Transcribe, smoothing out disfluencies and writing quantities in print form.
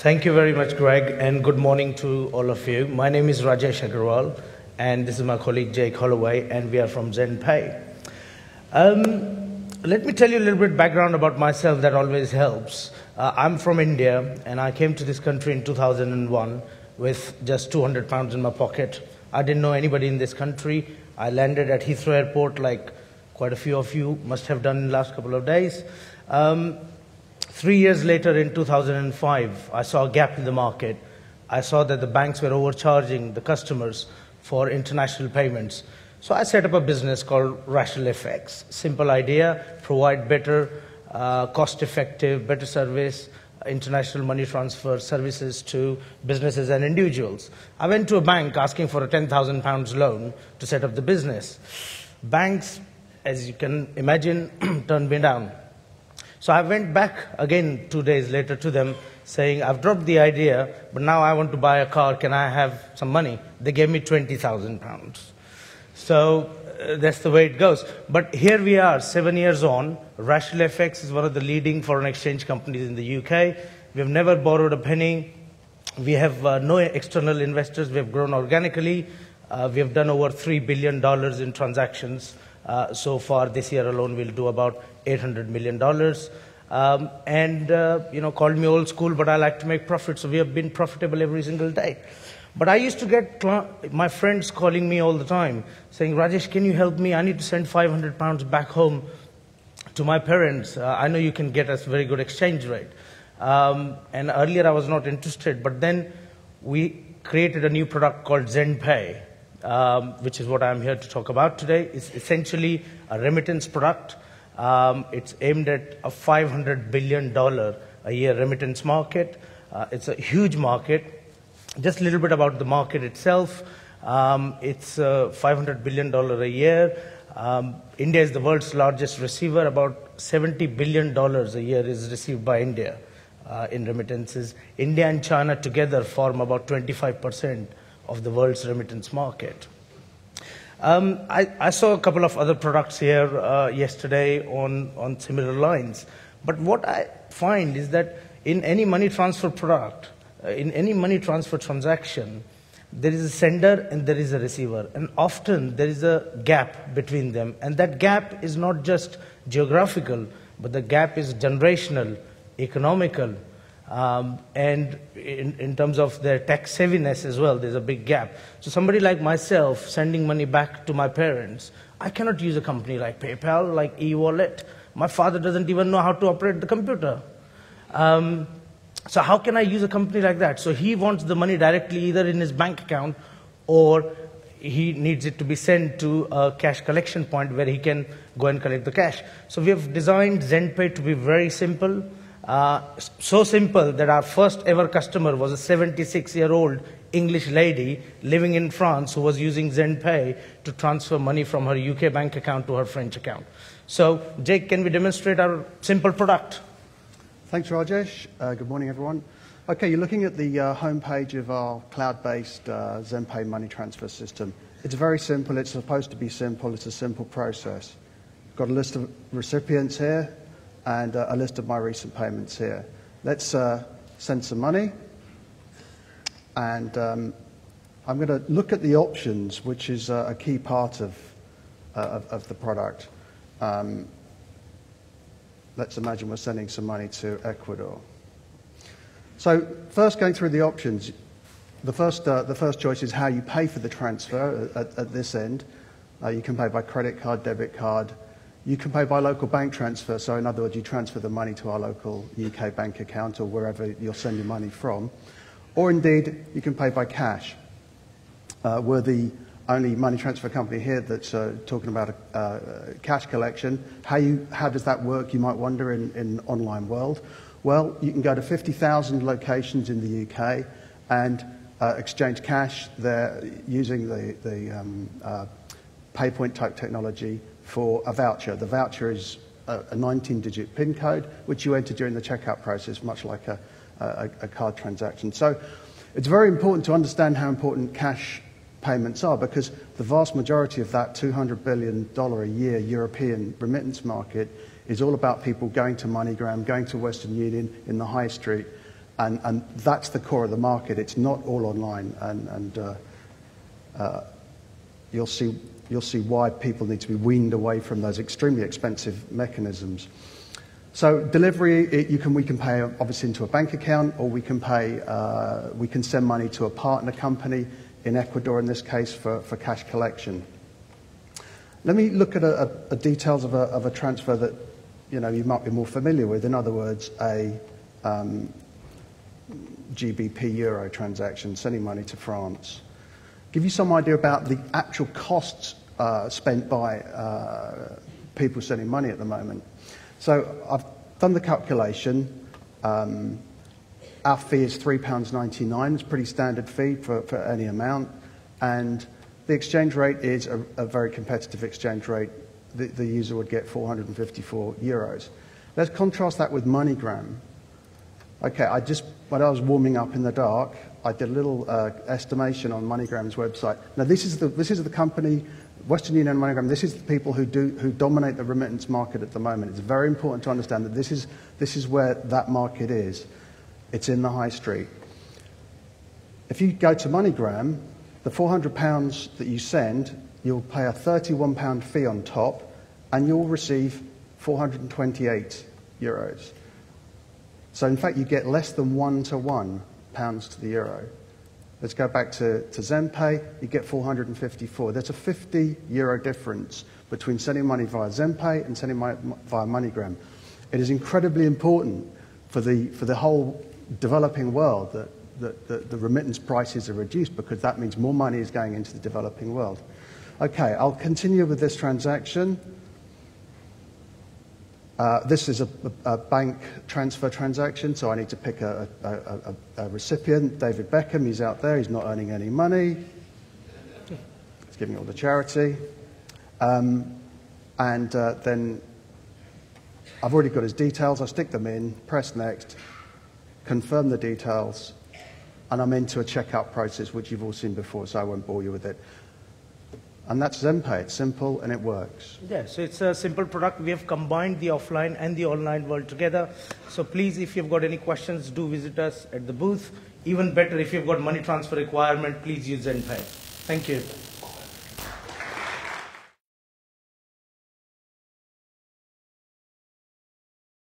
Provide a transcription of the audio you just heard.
Thank you very much, Greg, and good morning to all of you. My name is Rajesh Agarwal, and this is my colleague Jake Holloway, and we are from Xendpay. Let me tell you a little bit background about myself that always helps. I'm from India, and I came to this country in 2001 with just 200 pounds in my pocket. I didn't know anybody in this country. I landed at Heathrow Airport like quite a few of you must have done in the last couple of days. 3 years later, in 2005, I saw a gap in the market. I saw that the banks were overcharging the customers for international payments. So I set up a business called Rational FX. Simple idea, provide better, cost-effective, better service, international money transfer services to businesses and individuals. I went to a bank asking for a £10,000 loan to set up the business. Banks, as you can imagine, turned me down. So I went back again 2 days later to them saying, I've dropped the idea, but now I want to buy a car. Can I have some money? They gave me £20,000. So that's the way it goes. But here we are, 7 years on. Rational FX is one of the leading foreign exchange companies in the UK. We have never borrowed a penny. We have no external investors. We have grown organically. We have done over $3 billion in transactions. So far, this year alone, we'll do about $800 million. Called me old school, but I like to make profit. So we have been profitable every single day. But I used to get my friends calling me all the time, saying, Rajesh, can you help me? I need to send £500 back home to my parents. I know you can get us a very good exchange rate. And earlier I was not interested, but then we created a new product called Xendpay, which is what I'm here to talk about today. It's essentially a remittance product. It's aimed at a $500 billion a year remittance market. It's a huge market. Just a little bit about the market itself. It's $500 billion a year. India is the world's largest receiver. About $70 billion a year is received by India in remittances. India and China together form about 25% of the world's remittance market. I saw a couple of other products here yesterday on similar lines. But what I find is that in any money transfer product, in any money transfer transaction, there is a sender and there is a receiver. And often there is a gap between them. And that gap is not just geographical, but the gap is generational, economical, and in terms of their tax savviness as well, there's a big gap. So somebody like myself sending money back to my parents, I cannot use a company like PayPal, like e-wallet. My father doesn't even know how to operate the computer. So how can I use a company like that? So he wants the money directly either in his bank account or he needs it to be sent to a cash collection point where he can go and collect the cash. So we have designed Xendpay to be very simple. So simple that our first ever customer was a 76-year-old English lady living in France who was using Xendpay to transfer money from her UK bank account to her French account. So, Jake, can we demonstrate our simple product? Thanks, Rajesh. Good morning, everyone. Okay, you're looking at the homepage of our cloud-based Xendpay money transfer system. It's very simple. It's supposed to be simple. It's a simple process. Got a list of recipients here and a list of my recent payments here. Let's send some money. And I'm going to look at the options, which is a key part of the product. Let's imagine we're sending some money to Ecuador. So first, going through the options, the first choice is how you pay for the transfer at this end. You can pay by credit card, debit card. You can pay by local bank transfer. So in other words, you transfer the money to our local UK bank account or wherever you're sending money from. Or indeed, you can pay by cash. We're the only money transfer company here that's talking about a cash collection. How does that work, you might wonder, in online world? Well, you can go to 50,000 locations in the UK and exchange cash there using the PayPoint type technology for a voucher. The voucher is a 19-digit PIN code, which you enter during the checkout process, much like a card transaction. So it's very important to understand how important cash payments are, because the vast majority of that $200 billion a year European remittance market is all about people going to MoneyGram, going to Western Union in the high street And that's the core of the market. It's not all online, and you'll see why people need to be weaned away from those extremely expensive mechanisms. So delivery, we can pay obviously into a bank account, or we can send money to a partner company in Ecuador in this case for cash collection. Let me look at details of a transfer that you might be more familiar with. In other words, a GBP euro transaction, sending money to France. Give you some idea about the actual costs spent by people sending money at the moment. So I've done the calculation. Our fee is £3.99. It's a pretty standard fee for any amount. And the exchange rate is a very competitive exchange rate. The user would get 454 euros. Let's contrast that with MoneyGram. Okay, when I was warming up in the dark, I did a little estimation on MoneyGram's website. Now, this is the company, Western Union and MoneyGram. This is the people who dominate the remittance market at the moment. It's very important to understand that this is where that market is. It's in the high street. If you go to MoneyGram, the £400 that you send, you'll pay a £31 fee on top, and you'll receive 428 euros. So in fact, you get less than 1-to-1 pounds to the euro. Let's go back to Xendpay, you get 454. There's a €50 difference between sending money via Xendpay and sending money via MoneyGram. It is incredibly important for the whole developing world that the remittance prices are reduced, because that means more money is going into the developing world. Okay, I'll continue with this transaction. This is a bank transfer transaction, so I need to pick a recipient. David Beckham, he's out there, he's not earning any money. He's giving it all to charity. Then I've already got his details. I stick them in, press next, confirm the details, and I'm into a checkout process, which you've all seen before, so I won't bore you with it. And that's Xendpay. It's simple and it works. Yeah, so it's a simple product. We have combined the offline and the online world together. So please, if you've got any questions, do visit us at the booth. Even better, if you've got money transfer requirement, please use Xendpay. Thank you.